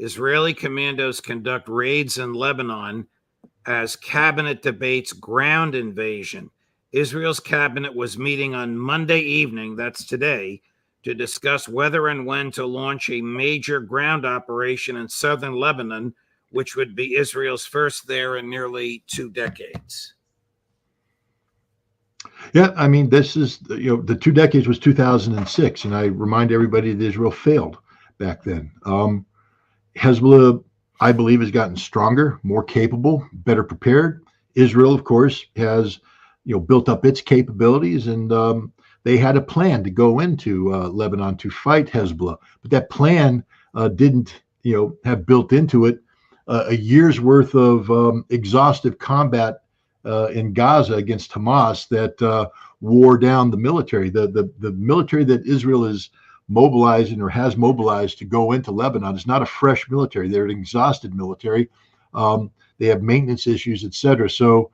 Israeli commandos conduct raids in Lebanon as cabinet debates ground invasion. Israel's cabinet was meeting on Monday evening, that's today, to discuss whether and when to launch a major ground operation in southern Lebanon, which would be Israel's first there in nearly 2 decades. Yeah, I mean, this is, the 2 decades was 2006, and I remind everybody that Israel failed back then. Hezbollah, I believe, has gotten stronger, more capable, better prepared. Israel, of course, has built up its capabilities, and they had a plan to go into Lebanon to fight Hezbollah, but that plan didn't have built into it a year's worth of exhaustive combat in Gaza against Hamas that wore down the military. The military that Israel is mobilizing or has mobilized to go into Lebanon is not a fresh military. They're an exhausted military. They have maintenance issues, etc. So,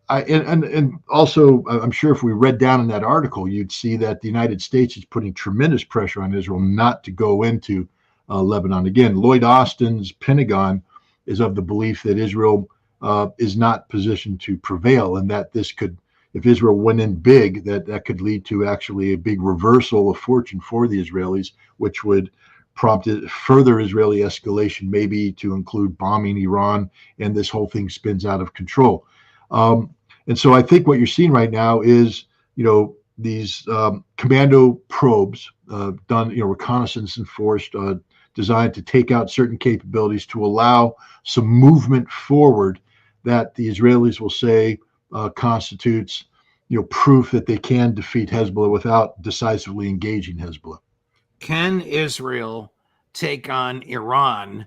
and also, I'm sure if we read down in that article, you'd see that the United States is putting tremendous pressure on Israel not to go into Lebanon. Again, Lloyd Austin's Pentagon is of the belief that Israel is not positioned to prevail, and that this could, if Israel went in big, that could lead to actually a big reversal of fortune for the Israelis, which would prompt further Israeli escalation, maybe to include bombing Iran, and this whole thing spins out of control. And so I think what you're seeing right now is, these commando probes done, reconnaissance enforced, designed to take out certain capabilities to allow some movement forward that the Israelis will say constitutes, proof that they can defeat Hezbollah without decisively engaging Hezbollah. Can Israel take on Iran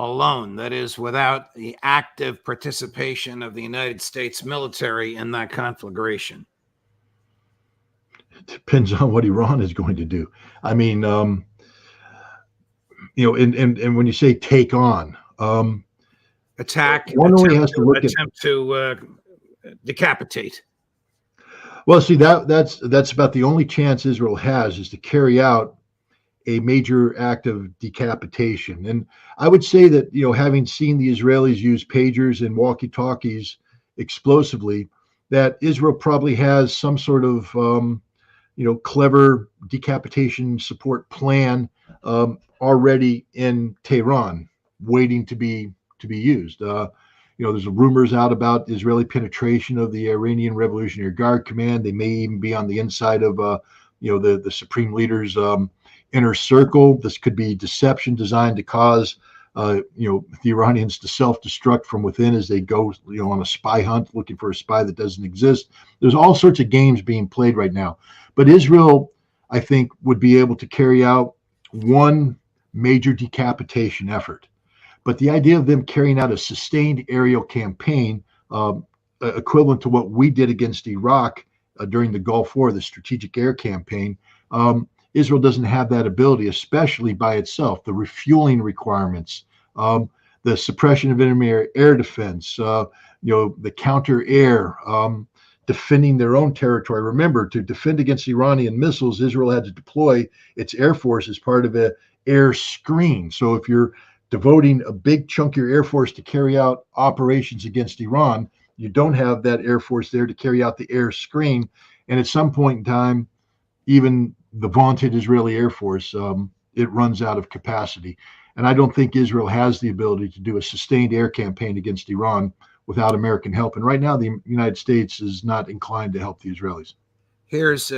alone, that is, without the active participation of the United States military in that conflagration? It depends on what Iran is going to do. I mean, and when you say take on, attack, one only has to look attempt to decapitate. Well, see, that's about the only chance Israel has, is to carry out a major act of decapitation. And I would say that, having seen the Israelis use pagers and walkie-talkies explosively, that Israel probably has some sort of, clever decapitation support plan already in Tehran, waiting to be used. There's rumors out about Israeli penetration of the Iranian Revolutionary Guard Command. They may even be on the inside of, the supreme leader's inner circle. This could be deception designed to cause, the Iranians to self-destruct from within as they go, on a spy hunt, looking for a spy that doesn't exist. There's all sorts of games being played right now. But Israel, I think, would be able to carry out one major decapitation effort. But the idea of them carrying out a sustained aerial campaign, equivalent to what we did against Iraq during the Gulf War, the strategic air campaign, Israel doesn't have that ability, especially by itself. The refueling requirements, the suppression of enemy air defense, the counter air, defending their own territory. Remember, to defend against Iranian missiles, Israel had to deploy its air force as part of an air screen. So if you're devoting a big chunk of your air force to carry out operations against Iran, you don't have that air force there to carry out the air screen. And at some point in time, even the vaunted Israeli Air Force, it runs out of capacity. And I don't think Israel has the ability to do a sustained air campaign against Iran without American help. And right now, the United States is not inclined to help the Israelis. Here's